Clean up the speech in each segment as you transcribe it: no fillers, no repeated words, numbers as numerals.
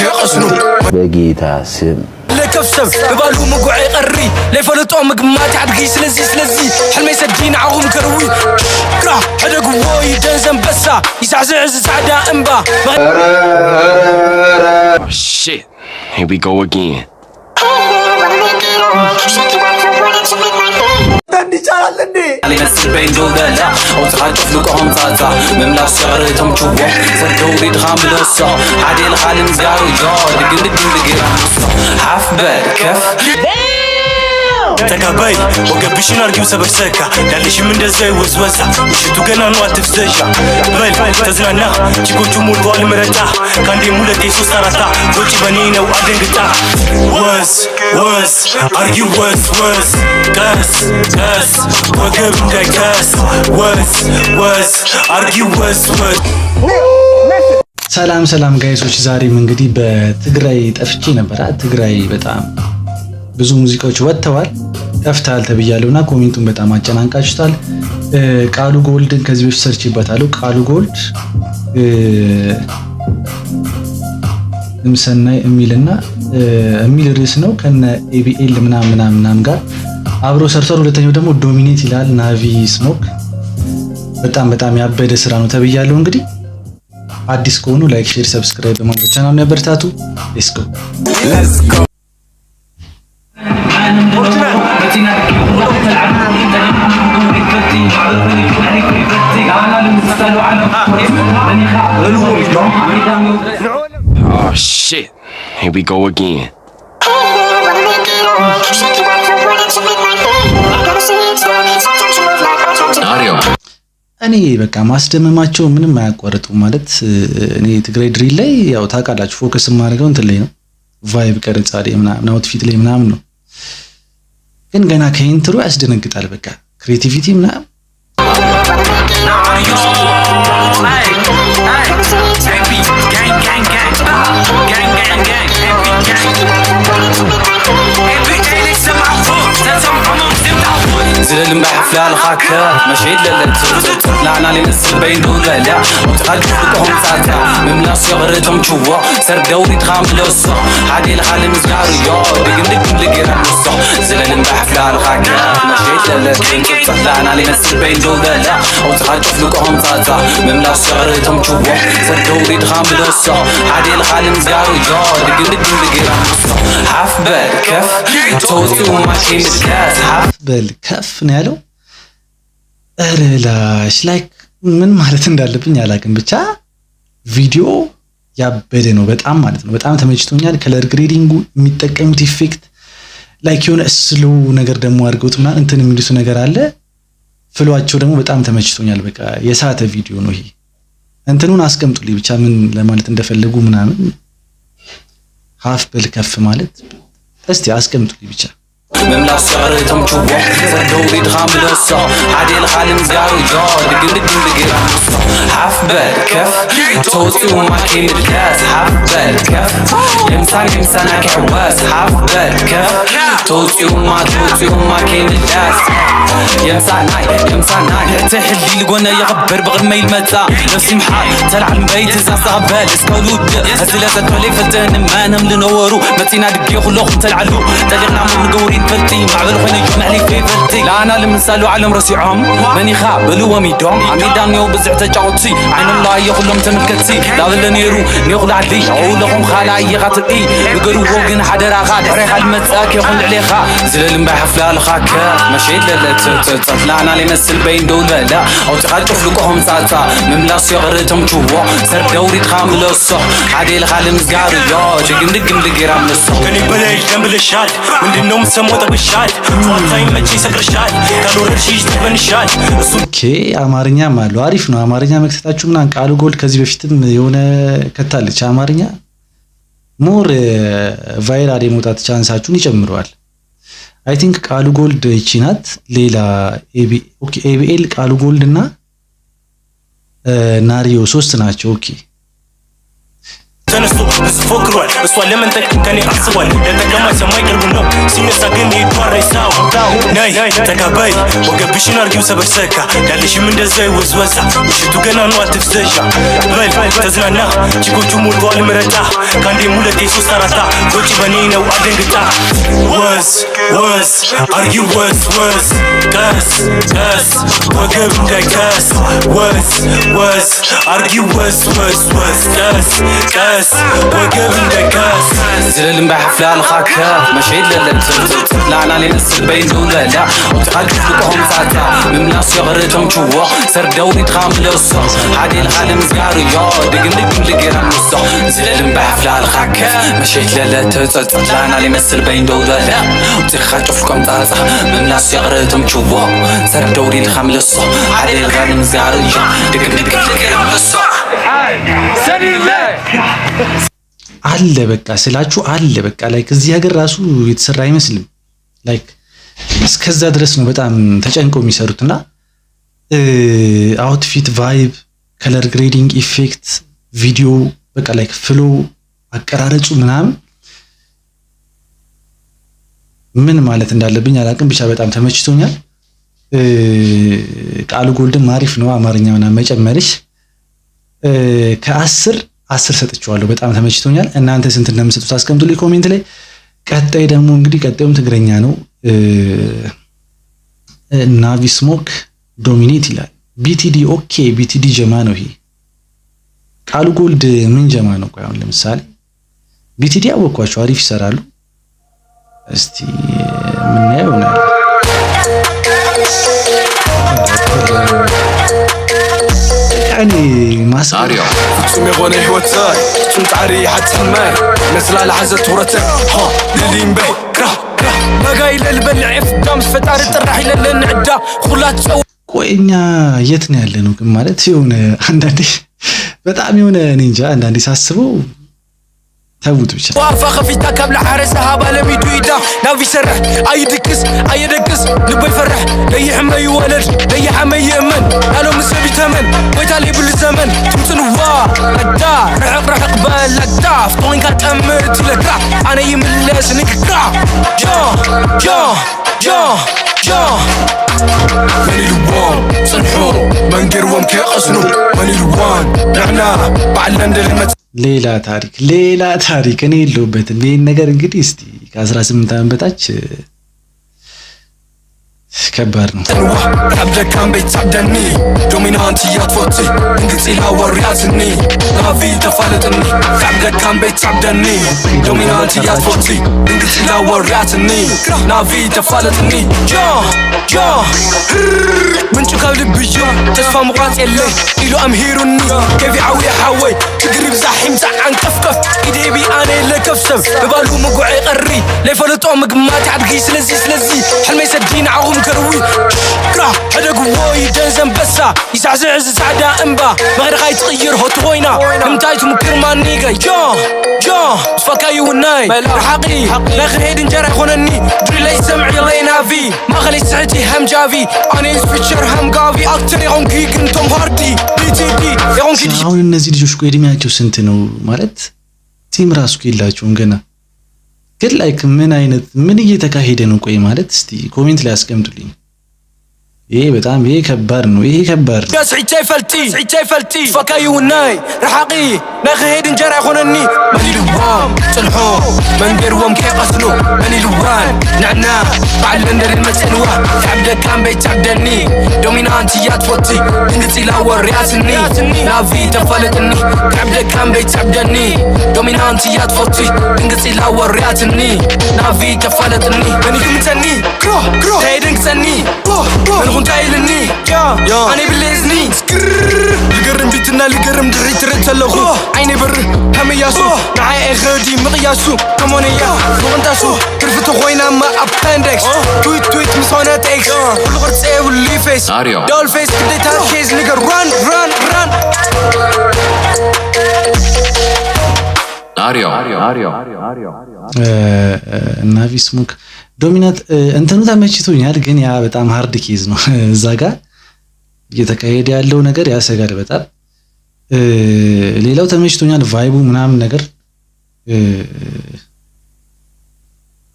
يقصنو بقيتا سم لكفسب ببالو مقوعي قري ليفلطو مقماتي عدقي سلزي حلمي يسجين عاهم كروي كرا حدا قوي دنزن بسا يسعزع سعدا انبا Oh shit, here we go again. علي نسل بين جودلا او تخاطف لكم صاصا مملا شغرتهم تشوفوا صدوري دخام بلوصا عادي الخالم زارو جو دق حف بالكف تكابي وقبشين ارجو سبك سكا داليش من دزاي وزوزا وشتو قنا نوات تفزجا بل تزنانا تيكو تمول بوال مرتا كان دي مولتي سو سارتا وجي بنينا وعدن قطع وز ارجو وز كاس وقب داي كاس وز ارجو وز ሰላም ጋይሶች ዛሬም እንግዲህ በትግራይ ጠፍቼ ነበር። ትግራይ በጣም ብዙ ሙዚቃዎች ወጥተዋል። ጠፍታል ተብያለሁና ኮሜንቱን በጣም አጨናንቃችሁታል። ቃሉ ጎልድን ከዚህ በፊት ሰርችበታለሁ። ቃሉ ጎልድ ምሰናይ የሚልና የሚል ርዕስ ነው ከነ ኤቢኤል ምናምን ጋር አብሮ ሰርቷል። ሁለተኛው ደግሞ ዶሚኔት ይላል ናቪ ስሞክ በጣም ያበደ ስራ ነው ተብያለሁ። እንግዲህ አዲስ ከሆኑ ላይክ፣ ሼር፣ ሰብስክራይብ በማድረግ ቻናሉን ያበረታቱ። ሌትስ ጎ Oh shit, here we go again. እኔ በቃ ማስደመማቸው ምንም አያቋርጡ ማለት እኔ ትግራይ ድሪል ላይ ያው ታውቃላችሁ ፎከስ የማደርገው እንትን ላይ ነው ቫይብ ቀረጻ ላይ ምናምን አውትፊት ላይ ምናምን ነው። ግን ገና ከኢንትሮ ያስደነግጣል። በቃ ክሬቲቪቲ ምናምን زلم بحفلة الخاكة مشيت للتوت لعنا لي نسل بين دولا لا وتقدم لكم ساتا مملا صغرتهم تشوفوا سر دوري تخام لوصو عادي الحالي مزقاري يو دقم لقيرا نصو زلم بحفلة الخاكة مشيت للتوت لعنا لي نسل بين دولا لا وتقدم لكم ساتا مملا صغرتهم تشوفوا سر دوري تخام لوصو عادي الحالي مزقاري يو دقم لقيرا نصو حف بالكف توصي وما كيم الكاس حف بالكف ነው ያለው። እረላሽ ላይክ ምን ማለት እንዳለብኝ አላውቅም። ብቻ ቪዲዮ ያበደ ነው በጣም ማለት ነው። በጣም ተመችቶኛል። ከለር ግሬዲንጉ የሚጠቀሙት ኢፌክት ላይክ የሆነ ስሎ ነገር ደግሞ አድርገውት ምናምን እንትን የሚሉት ነገር አለ። ፍሏቸው ደግሞ በጣም ተመችቶኛል። በቃ የሳተ ቪዲዮ ነው ይሄ። እንትኑን አስቀምጡልኝ ብቻ ምን ለማለት እንደፈለጉ ምናምን ሀፍ በልከፍ ማለት እስቲ አስቀምጡልኝ ብቻ مملا صغرتهم تشوفوا صدوري تخام لوصو عادي الخالم زارو جو دقم لقيرا نصو حف بالكف توصي وما كيم الكاس حف بالكف يمسانا كحواس حف بالكف توصي وما كيم الكاس يمسانا تحلي لقونا يغبر بغير ما يلمتا نفسي محال تلع البيت زاسا بال اسكولود هزلا تولي فتن ما نم لنورو متينا دقي خلوخ تلعلو تلغنا من قوري فلتي معبل خوينا يجمع لي في فلتي لا انا لمنسالو علم راسيعهم ماني خابلو وميدوم عميدان يو بزع تجاوتي عين الله يخلهم تملكتي لا ذل نيرو نيخل عدي عولهم خالاي غاتقي يقرو وقن حدرا غاد ريحه المتاك يخل عليها زلل بحفله الخاكه مشيت للتت لا انا لمسل بين دولا لا او تقطف لكم ساتا مملا صغرتهم تشوفوا سر دوري تخاملو الصح عادي الخالم زقارو يو دقم لقيرا من الصح كني بلاي جنب الشال من النوم سموت بالشال طايم ماشي سكر الشال قالوا رشيش تبن الشال ኦኬ አማርኛም አለው አሪፍ ነው። አማርኛ መክተታችሁ ምናን ቃሉ ጎልድ ከዚህ በፊትም የሆነ ከታለች አማርኛ ሞር ቫይራል የመውጣት ቻንሳችሁን ይጨምረዋል። አይ ቲንክ ቃሉ ጎልድ እቺ ናት። ሌላ ኤቢኤል ቃሉ ጎልድ እና ናሪዮ ሶስት ናቸው። ኦኬ ተነሱ ብዙ ፎክሯል እሷን ለመንጠቅ ከኔ አስቧል ለጠቀማ ሰማይ ቅርቡ ነው ሲነሳ ግን ይቷረሳው ናይ ተቀበይ ወገብሽን አርጊው ሰበሰካ ያለሽም እንደዛ ይወዝወዛ ምሽቱ ገና ነው አትፍዘሻ በል ተዝናና ቺኮቹ ሞልተዋል ምረጣ ካንዴ ሙለቴ ሶስት አራታ ወጪ በኔ ነው አደንግጣ ወዝ አርጊው ወዝ ቀስ ወገብ እንዳይከስ ወዝ አርጊው ወዝ ቀስ ወገብ እንዳይከስ زلل بحفلة الخاكة مشيت للتلتت لا أنا لي نسل بين دولة لا وتقلب لكم فاتا من ناس يغرتهم جوا سر دوري تخامل الصح عادي العالم زقارو يا دقن لقينا النصح زلل بحفلة الخاكة مشيت للتلتت لا أنا لي نسل بين دولة لا وتقلب لكم فاتا من ناس يغرتهم جوا سر دوري تخامل الصح عادي العالم زقارو يا دقن لقينا النصح سري الله አለ በቃ ስላችሁ አለ በቃ ላይክ እዚህ ሀገር ራሱ የተሰራ አይመስልም። ላይክ እስከዛ ድረስ ነው በጣም ተጨንቀው የሚሰሩትና አውትፊት፣ ቫይብ፣ ከለር ግሬዲንግ፣ ኢፌክት፣ ቪዲዮ በቃ ላይክ ፍሎ አቀራረጹ ምናምን ምን ማለት እንዳለብኝ አላቅም። ብቻ በጣም ተመችቶኛል። ቃሉ ጎልድን አሪፍ ነው አማርኛ ምናምን መጨመርሽ ከ10 ሰጥቼዋለሁ። በጣም ተመችቶኛል። እናንተ ስንት እንደምትሰጡት አስቀምጡልኝ ኮሜንት ላይ። ቀጣይ ደግሞ እንግዲህ ቀጣዩም ትግረኛ ነው። ናቪ ስሞክ ዶሚኔት ይላል። ቢቲዲ ኦኬ፣ ቢቲዲ ጀማ ነው ይሄ። ቃሉ ጎልድ ምን ጀማ ነው? ቆይ አሁን ለምሳሌ ቢቲዲ አወኳቸው አሪፍ ይሰራሉ። እስቲ ምን ያዩናል? يعني ما صار فتسمي غني حوتاي كنت عري حتى الماي نزل على عزة ورتك ها للين بي ما قايل البلع قدام فتار الطرح الى النعدا خلات سو ቆይኛ የት ነው ያለነው? ግን ማለት የሆነ አንዳንዴ በጣም የሆነ እንጃ አንዳንዴ ሳስበው ተውት ብቻ وافا خفيتا كابل حارسها بالميدو يدا نافي سرح ايدكس لبي فرح لي حمي يولد لي حمي يمن قالوا مسبي تمن ويتالي بالزمن تمتنوا ادا رح قبال لدا فطوين كتمرت لك انا يملس نكرا جو ماني لوان صنحو منقروم كيقصنو ماني لوان نعنا بعلن دلمت ሌላ ታሪክ እኔ የለሁበትም። ይሄን ነገር እንግዲህ እስቲ ከ18 ዓመት በታች ከባድ ነው። عبدك كان بيتعدني دومينانتي يا تفوتي انقصي لا ورياتني نافي تفالتني عبدك كان بيتعدني دومينانتي يا تفوتي انقصي لا ورياتني نافي تفالتني جو من شو قبل بيجو تسفى مقاط اللي إلو أمهيرني كيف يعوي حاوي تقريب زحيم زعان كفكف إيدي بي أنا اللي كفسب ببالو مقوعي قري ليفلتو مقمات عدقي سلزي حلمي سدين عغم كروي كرا حدا قوي دنزن بسا يسعزع سعدا انبا مغير غاي تغير هوت وينا همتايت مكر ما نيقا جو تفكاي وناي رحقي لاخر هيدن جاري خونني دري لي سمعي لينا في ما خلي سعتي هم جافي انا سبيتشر هم قافي اكتر يغون كي كنتم هاردي BTD يغون كي አሁን እነዚህ ልጆች ቆይ እድሜያቸው ስንት ነው ማለት ቲም ራሱ የላቸውም ገና። ግን ላይክ ምን እየተካሄደ ነው? ቆይ ማለት እስቲ ኮሜንት ላይ አስቀምጡልኝ። ይሄ በጣም ከባድ ነው። سعيتي فلتي فكاي وناي رحقي ناخي هيدن جرى خونني ماني لوان صنحو منقر ومكي قصنو ماني لوان نعنا بعلن در المسنوة عبدك كان بيتعدني دومينانتي يا تفوتي انقصي لا ورياتني نافي تفلتني عبدك كان بيتعدني دومينانتي يا تفوتي انقصي لا ورياتني نافي تفلتني ماني قمتني كرو هيدن قصني من تايلني انا بالليزني لقرم بيتنا لقرم دري تريت لغو عيني بر هم ياسو معايا غادي مقياسو كمون يا فوقنتاسو كرفتو خوينا ما ابندكس تويت مسونات اكس كل غرت ايه واللي فيس دول فيس بديت هالكيز نيجا ران ናቪ ስሞክ ዶሚናት እንትኑ ተመችቶኛል። ግን ያ በጣም ሃርድ ኬዝ ነው። እዛ ጋር እየተካሄደ ያለው ነገር ያሰጋል በጣም። ሌላው ተመችቶኛል ቫይቡ ምናምን ነገር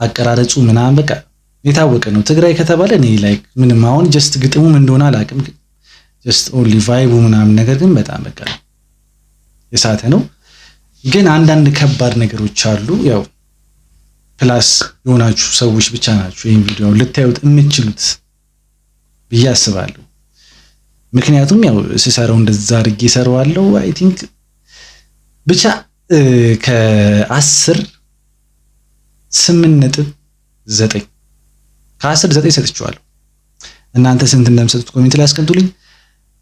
አቀራረጹ ምናምን በቃ የታወቀ ነው። ትግራይ ከተባለ እኔ ላይክ ምንም አሁን ጀስት ግጥሙ ምን እንደሆነ አላውቅም፣ ጀስት ኦንሊ ቫይቡ ምናምን ነገር ግን በጣም በቃ የሳተ ነው። ግን አንዳንድ ከባድ ነገሮች አሉ። ያው ፕላስ የሆናችሁ ሰዎች ብቻ ናችሁ ይሄን ቪዲዮ ልታዩት የምትችሉት ብዬ አስባለሁ። ምክንያቱም ያው ስሰራው እንደዛ አድርጌ እሰራዋለሁ። አይ ቲንክ ብቻ ከ10 8.9 ከ10 9 ሰጥቼዋለሁ። እናንተ ስንት እንደምሰጡት ኮሜንት ላይ አስቀምጡልኝ።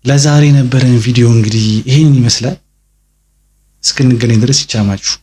ለዛሬ የነበረን ቪዲዮ እንግዲህ ይሄንን ይመስላል። እስክንገናኝ ድረስ ይቻማችሁ።